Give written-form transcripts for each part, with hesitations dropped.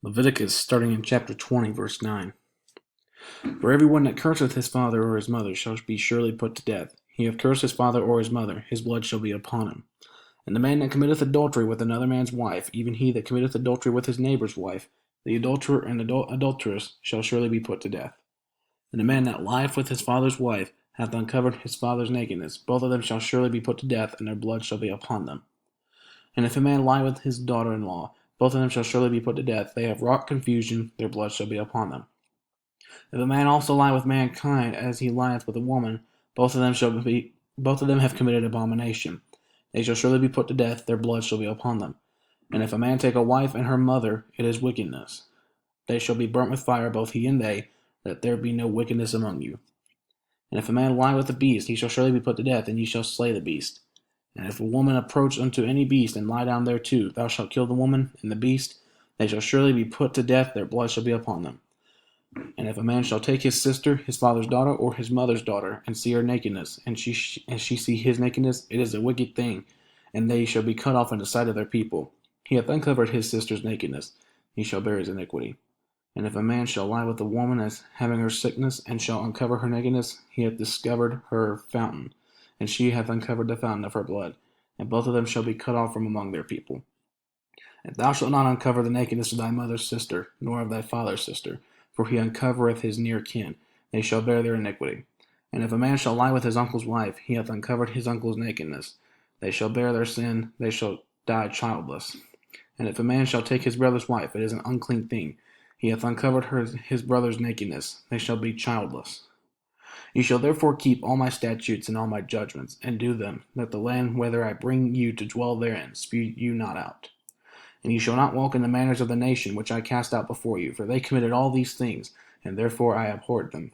Leviticus, starting in chapter 20, verse 9. For everyone that curseth his father or his mother shall be surely put to death. He hath cursed his father or his mother, his blood shall be upon him. And the man that committeth adultery with another man's wife, even he that committeth adultery with his neighbour's wife, the adulterer and adulteress shall surely be put to death. And the man that lieth with his father's wife hath uncovered his father's nakedness. Both of them shall surely be put to death, and their blood shall be upon them. And if a man lie with his daughter-in-law, both of them shall surely be put to death. They have wrought confusion, their blood shall be upon them. If a man also lie with mankind as he lieth with a woman, both of them have committed abomination. They shall surely be put to death, their blood shall be upon them. And if a man take a wife and her mother, it is wickedness. They shall be burnt with fire, both he and they, that there be no wickedness among you. And if a man lie with a beast, he shall surely be put to death, and ye shall slay the beast. And if a woman approach unto any beast, and lie down thereto, thou shalt kill the woman and the beast. They shall surely be put to death, their blood shall be upon them. And if a man shall take his sister, his father's daughter, or his mother's daughter, and see her nakedness, and she see his nakedness, it is a wicked thing, and they shall be cut off in the sight of their people. He hath uncovered his sister's nakedness, he shall bear his iniquity. And if a man shall lie with a woman as having her sickness, and shall uncover her nakedness, he hath discovered her fountain, and she hath uncovered the fountain of her blood, and both of them shall be cut off from among their people. And thou shalt not uncover the nakedness of thy mother's sister, nor of thy father's sister, for he uncovereth his near kin, they shall bear their iniquity. And if a man shall lie with his uncle's wife, he hath uncovered his uncle's nakedness, they shall bear their sin, they shall die childless. And if a man shall take his brother's wife, it is an unclean thing, he hath uncovered his brother's nakedness, they shall be childless. Ye shall therefore keep all my statutes and all my judgments, and do them, that the land whither I bring you to dwell therein spew you not out. And ye shall not walk in the manners of the nation which I cast out before you, for they committed all these things, and therefore I abhorred them.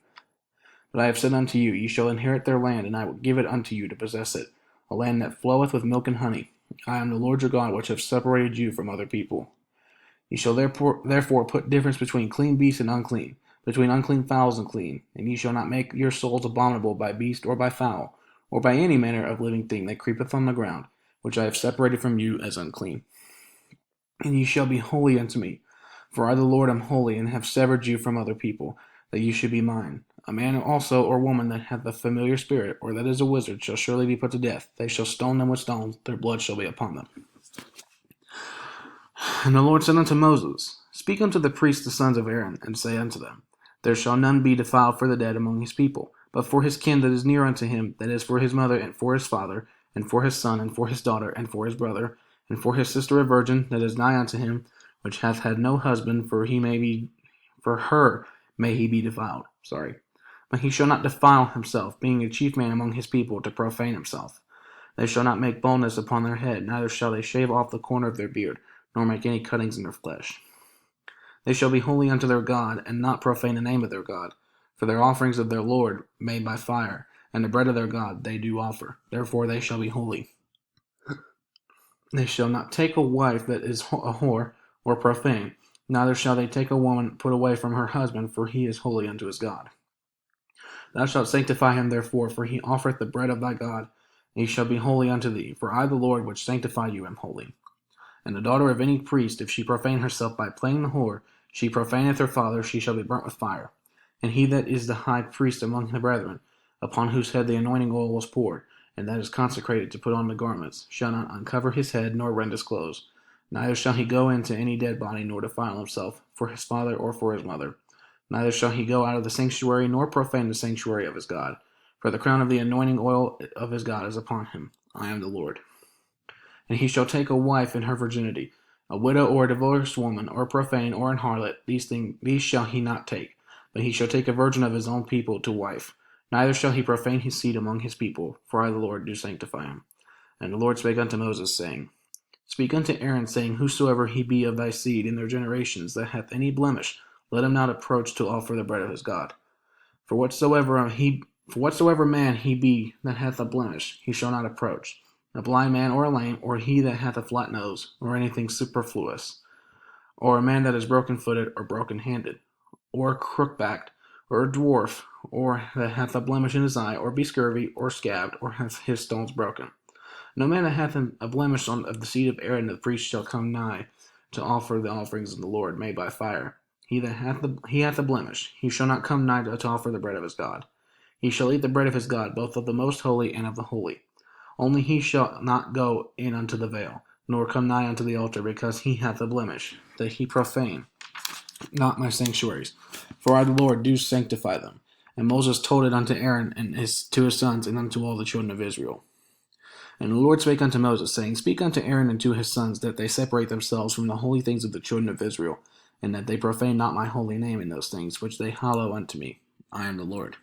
But I have said unto you, ye shall inherit their land, and I will give it unto you to possess it, a land that floweth with milk and honey. I am the Lord your God, which have separated you from other people. Ye shall therefore put difference between clean beasts and unclean, between unclean fowls and clean, and ye shall not make your souls abominable by beast or by fowl, or by any manner of living thing that creepeth on the ground, which I have separated from you as unclean. And ye shall be holy unto me, for I the Lord am holy, and have severed you from other people, that ye should be mine. A man also or woman that hath a familiar spirit, or that is a wizard, shall surely be put to death. They shall stone them with stones, their blood shall be upon them. And the Lord said unto Moses, Speak unto the priests the sons of Aaron, and say unto them, There shall none be defiled for the dead among his people, but for his kin that is near unto him, that is for his mother, and for his father, and for his son, and for his daughter, and for his brother, and for his sister a virgin that is nigh unto him, which hath had no husband, for her may he be defiled. But he shall not defile himself, being a chief man among his people, to profane himself. They shall not make baldness upon their head, neither shall they shave off the corner of their beard, nor make any cuttings in their flesh. They shall be holy unto their God, and not profane the name of their God. For their offerings of their Lord made by fire, and the bread of their God they do offer. Therefore they shall be holy. They shall not take a wife that is a whore, or profane, neither shall they take a woman put away from her husband, for he is holy unto his God. Thou shalt sanctify him therefore, for he offereth the bread of thy God, and he shall be holy unto thee, for I the Lord which sanctify you am holy. And the daughter of any priest, if she profane herself by playing the whore, she profaneth her father, she shall be burnt with fire. And he that is the high priest among the brethren, upon whose head the anointing oil was poured, and that is consecrated to put on the garments, shall not uncover his head, nor rend his clothes. Neither shall he go into any dead body, nor defile himself, for his father or for his mother. Neither shall he go out of the sanctuary, nor profane the sanctuary of his God. For the crown of the anointing oil of his God is upon him. I am the Lord. And he shall take a wife in her virginity, a widow or a divorced woman, or profane, or an harlot. These shall he not take, but he shall take a virgin of his own people to wife. Neither shall he profane his seed among his people, for I the Lord do sanctify him. And the Lord spake unto Moses, saying, Speak unto Aaron, saying, Whosoever he be of thy seed in their generations that hath any blemish, let him not approach to offer the bread of his God. For whatsoever man he be that hath a blemish, he shall not approach, a blind man, or a lame, or he that hath a flat nose, or anything superfluous, or a man that is broken-footed, or broken-handed, or crook-backed, or a dwarf, or that hath a blemish in his eye, or be scurvy, or scabbed, or hath his stones broken. No man that hath a blemish of the seed of Aaron the priest shall come nigh to offer the offerings of the Lord made by fire. He hath a blemish, he shall not come nigh to offer the bread of his God. He shall eat the bread of his God, both of the most holy and of the holy. Only he shall not go in unto the veil, nor come nigh unto the altar, because he hath a blemish, that he profane not my sanctuaries. For I, the Lord, do sanctify them. And Moses told it unto Aaron and to his sons, and unto all the children of Israel. And the Lord spake unto Moses, saying, Speak unto Aaron and to his sons, that they separate themselves from the holy things of the children of Israel, and that they profane not my holy name in those things which they hallow unto me. I am the Lord.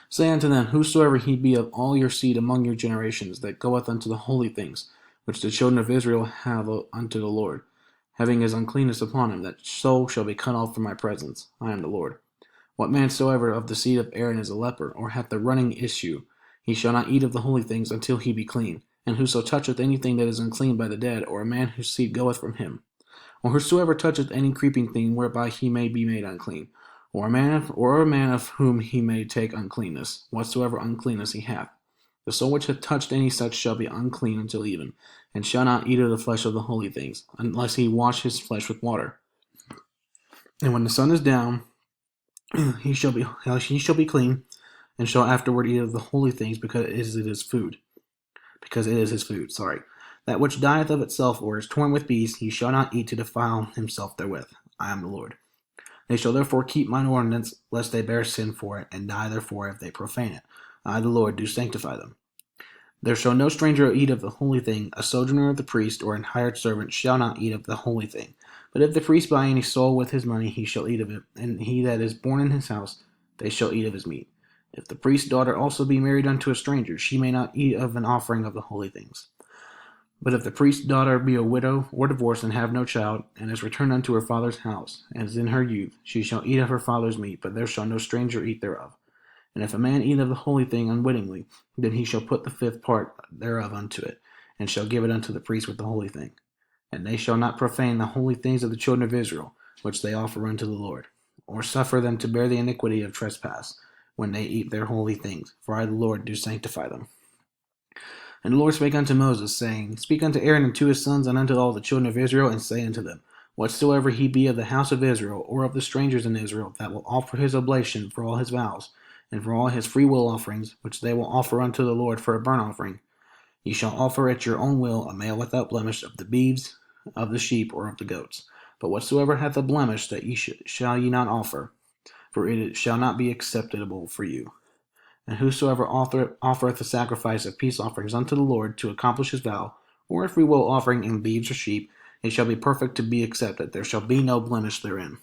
Say unto them, Whosoever he be of all your seed among your generations, that goeth unto the holy things, which the children of Israel have unto the Lord, having his uncleanness upon him, that soul shall be cut off from my presence. I am the Lord. What man soever of the seed of Aaron is a leper, or hath the running issue, he shall not eat of the holy things until he be clean. And whoso toucheth anything that is unclean by the dead, or a man whose seed goeth from him, or whosoever toucheth any creeping thing whereby he may be made unclean, or a man of whom he may take uncleanness, whatsoever uncleanness he hath, the soul which hath touched any such shall be unclean until even, and shall not eat of the flesh of the holy things, unless he wash his flesh with water. And when the sun is down, he shall be clean, and shall afterward eat of the holy things, because it is his food. That which dieth of itself, or is torn with beasts, he shall not eat to defile himself therewith. I am the Lord. They shall therefore keep mine ordinance, lest they bear sin for it, and die therefore if they profane it. I, the Lord, do sanctify them. There shall no stranger eat of the holy thing. A sojourner of the priest, or an hired servant, shall not eat of the holy thing. But if the priest buy any soul with his money, he shall eat of it, and he that is born in his house, they shall eat of his meat. If the priest's daughter also be married unto a stranger, she may not eat of an offering of the holy things. But if the priest's daughter be a widow or divorced, and have no child, and is returned unto her father's house, and is in her youth, she shall eat of her father's meat, but there shall no stranger eat thereof. And if a man eat of the holy thing unwittingly, then he shall put the fifth part thereof unto it, and shall give it unto the priest with the holy thing. And they shall not profane the holy things of the children of Israel, which they offer unto the Lord, or suffer them to bear the iniquity of trespass, when they eat their holy things. For I, the Lord, do sanctify them. And the Lord spake unto Moses, saying, Speak unto Aaron and to his sons, and unto all the children of Israel, and say unto them, Whatsoever he be of the house of Israel, or of the strangers in Israel, that will offer his oblation for all his vows, and for all his freewill offerings, which they will offer unto the Lord for a burnt offering, ye shall offer at your own will a male without blemish of the beeves, of the sheep, or of the goats. But whatsoever hath a blemish, that shall ye not offer, for it shall not be acceptable for you. And whosoever offereth a sacrifice of peace offerings unto the Lord to accomplish his vow, or a freewill offering in beeves or sheep, it shall be perfect to be accepted. There shall be no blemish therein.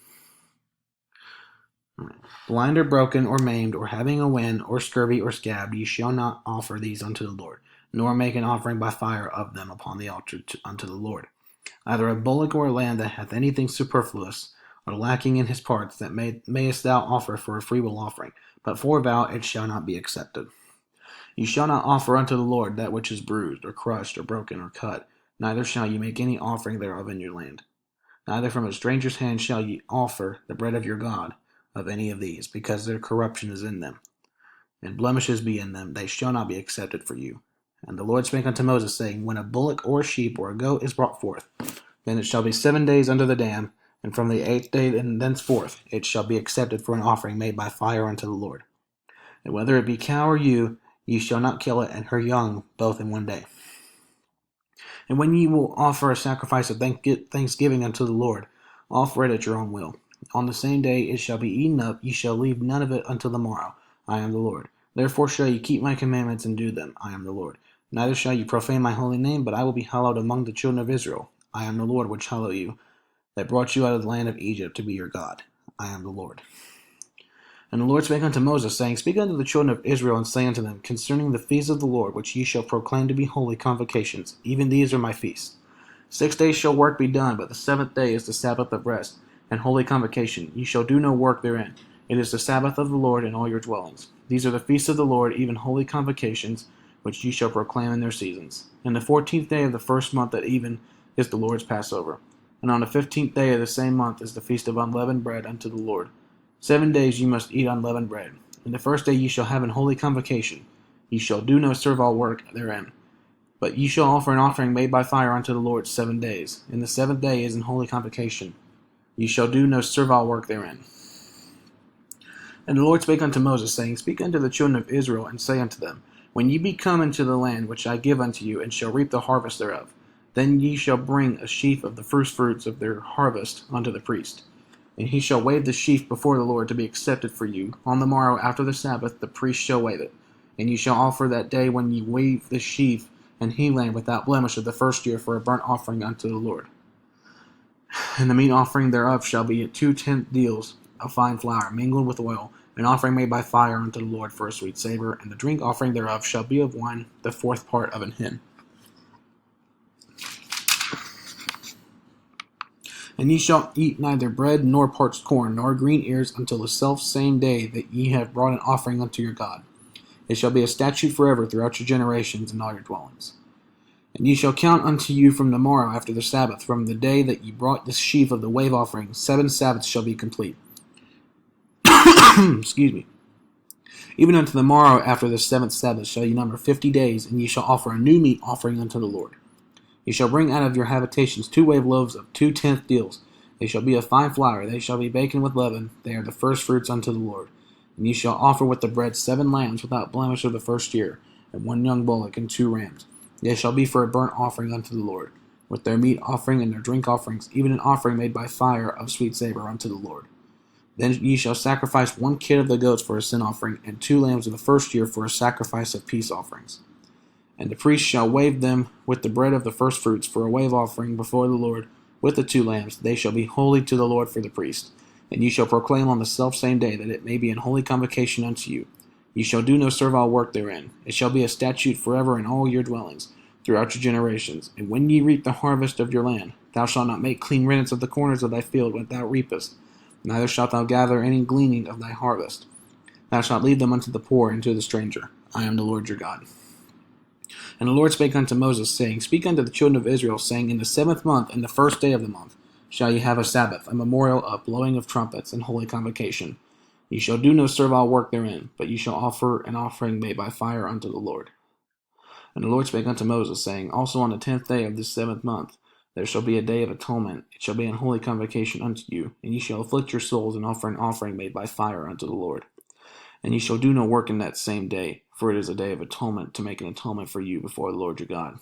Blind or broken or maimed, or having a wen, or scurvy, or scab, ye shall not offer these unto the Lord, nor make an offering by fire of them upon the altar unto the Lord. Either a bullock or a lamb that hath anything superfluous, or lacking in his parts, that mayest thou offer for a freewill offering, but for a vow it shall not be accepted. You shall not offer unto the Lord that which is bruised, or crushed, or broken, or cut, neither shall ye make any offering thereof in your land. Neither from a stranger's hand shall ye offer the bread of your God of any of these, because their corruption is in them, and blemishes be in them, they shall not be accepted for you. And the Lord spake unto Moses, saying, When a bullock or a sheep or a goat is brought forth, then it shall be 7 days under the dam, and from the 8th day and thenceforth it shall be accepted for an offering made by fire unto the Lord. And whether it be cow or ewe, ye shall not kill it and her young both in 1 day. And when ye will offer a sacrifice of thanksgiving unto the Lord, offer it at your own will. On the same day it shall be eaten up, ye shall leave none of it until the morrow. I am the Lord. Therefore shall ye keep my commandments and do them. I am the Lord. Neither shall ye profane my holy name, but I will be hallowed among the children of Israel. I am the Lord which hallow you, that brought you out of the land of Egypt to be your God. I am the Lord. And the Lord spake unto Moses, saying, Speak unto the children of Israel, and say unto them, Concerning the feasts of the Lord, which ye shall proclaim to be holy convocations, even these are my feasts. 6 days shall work be done, but the 7th day is the Sabbath of rest, and holy convocation. Ye shall do no work therein. It is the Sabbath of the Lord in all your dwellings. These are the feasts of the Lord, even holy convocations, which ye shall proclaim in their seasons. And the 14th day of the first month at even is the Lord's Passover. And on the 15th day of the same month is the feast of unleavened bread unto the Lord. 7 days ye must eat unleavened bread. And the first day ye shall have an holy convocation. Ye shall do no servile work therein, But ye shall offer an offering made by fire unto the Lord 7 days. And the 7th day is an holy convocation. Ye shall do no servile work therein. And the Lord spake unto Moses, saying, Speak unto the children of Israel, and say unto them, When ye be come into the land which I give unto you, and shall reap the harvest thereof, then ye shall bring a sheaf of the first fruits of their harvest unto the priest. And he shall wave the sheaf before the Lord to be accepted for you. On the morrow after the Sabbath the priest shall wave it. And ye shall offer that day when ye wave the sheaf an he lamb without blemish of the first year for a burnt offering unto the Lord. And the meat offering thereof shall be 2/10 deals of fine flour, mingled with oil, an offering made by fire unto the Lord for a sweet savor. And the drink offering thereof shall be of wine, the 4th part of an hin. And ye shall eat neither bread nor parched corn, nor green ears, until the selfsame day that ye have brought an offering unto your God. It shall be a statute forever throughout your generations in all your dwellings. And ye shall count unto you from the morrow after the Sabbath, from the day that ye brought the sheaf of the wave offering. 7 Sabbaths shall be complete. Excuse me. Even unto the morrow after the 7th Sabbath shall ye number 50 days, and ye shall offer a new meat offering unto the Lord. Ye shall bring out of your habitations 2 wave loaves of 2/10 deals. They shall be of fine flour, they shall be baken with leaven, they are the first fruits unto the Lord. And ye shall offer with the bread 7 lambs without blemish of the first year, and 1 young bullock and 2 rams. They shall be for a burnt offering unto the Lord, with their meat offering and their drink offerings, even an offering made by fire of sweet savor unto the Lord. Then ye shall sacrifice 1 kid of the goats for a sin offering, and 2 lambs of the first year for a sacrifice of peace offerings. And the priest shall wave them with the bread of the first fruits for a wave offering before the Lord, with the 2 lambs. They shall be holy to the Lord for the priest. And ye shall proclaim on the selfsame day that it may be an holy convocation unto you. Ye shall do no servile work therein. It shall be a statute forever in all your dwellings, throughout your generations. And when ye reap the harvest of your land, thou shalt not make clean riddance of the corners of thy field when thou reapest, neither shalt thou gather any gleaning of thy harvest. Thou shalt leave them unto the poor and to the stranger. I am the Lord your God. And the Lord spake unto Moses, saying, Speak unto the children of Israel, saying, In the 7th month, in the 1st day of the month, shall ye have a Sabbath, a memorial of blowing of trumpets, and holy convocation. Ye shall do no servile work therein, but ye shall offer an offering made by fire unto the Lord. And the Lord spake unto Moses, saying, Also on the 10th day of this 7th month there shall be a day of atonement. It shall be an holy convocation unto you, and ye shall afflict your souls, and offer an offering made by fire unto the Lord. And ye shall do no work in that same day, for it is a day of atonement, to make an atonement for you before the Lord your God.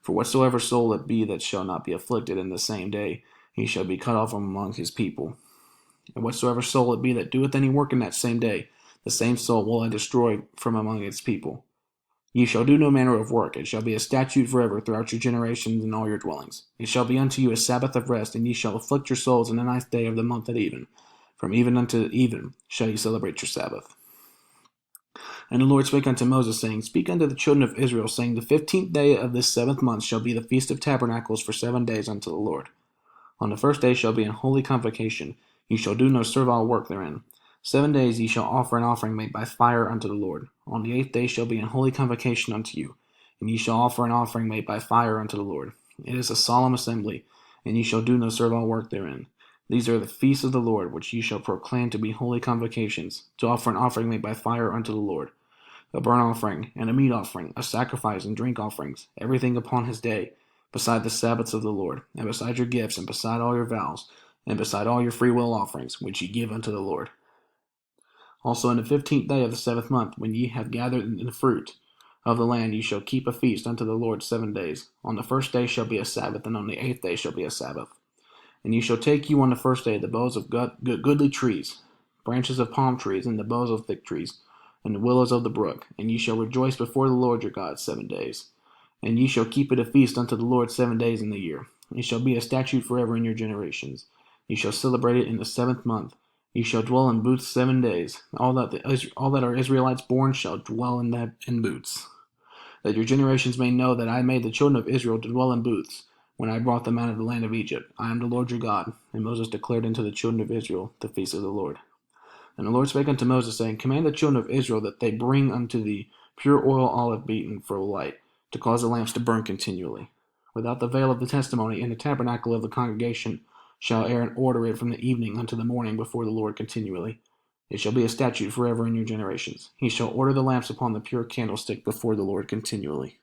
For whatsoever soul it be that shall not be afflicted in the same day, he shall be cut off from among his people. And whatsoever soul it be that doeth any work in that same day, the same soul will I destroy from among its people. Ye shall do no manner of work. It shall be a statute forever throughout your generations in all your dwellings. It shall be unto you a Sabbath of rest, and ye shall afflict your souls in the 9th day of the month at even. From even unto even shall ye celebrate your Sabbath. And the Lord spake unto Moses, saying, Speak unto the children of Israel, saying, The 15th day of this 7th month shall be the feast of tabernacles for 7 days unto the Lord. On the 1st day shall be an holy convocation. Ye shall do no servile work therein. 7 days ye shall offer an offering made by fire unto the Lord. On the 8th day shall be an holy convocation unto you, and ye shall offer an offering made by fire unto the Lord. It is a solemn assembly, and ye shall do no servile work therein. These are the feasts of the Lord, which ye shall proclaim to be holy convocations, to offer an offering made by fire unto the Lord, a burnt offering, and a meat offering, a sacrifice and drink offerings, everything upon his day, beside the Sabbaths of the Lord, and beside your gifts, and beside all your vows, and beside all your freewill offerings, which ye give unto the Lord. Also in the 15th day of the 7th month, when ye have gathered in the fruit of the land, ye shall keep a feast unto the Lord 7 days. On the 1st day shall be a Sabbath, and on the 8th day shall be a Sabbath. And ye shall take you on the 1st day the boughs of goodly trees, branches of palm trees, and the boughs of thick trees, and the willows of the brook, and ye shall rejoice before the Lord your God 7 days. And ye shall keep it a feast unto the Lord 7 days in the year. It shall be a statute forever in your generations. Ye shall celebrate it in the 7th month. Ye shall dwell in booths 7 days. All that are Israelites born shall dwell in booths, that your generations may know that I made the children of Israel to dwell in booths, when I brought them out of the land of Egypt. I am the Lord your God. And Moses declared unto the children of Israel the feast of the Lord. And the Lord spake unto Moses, saying, Command the children of Israel that they bring unto thee pure oil olive beaten for a light, to cause the lamps to burn continually. Without the veil of the testimony in the tabernacle of the congregation shall Aaron order it from the evening unto the morning before the Lord continually. It shall be a statute forever in your generations. He shall order the lamps upon the pure candlestick before the Lord continually.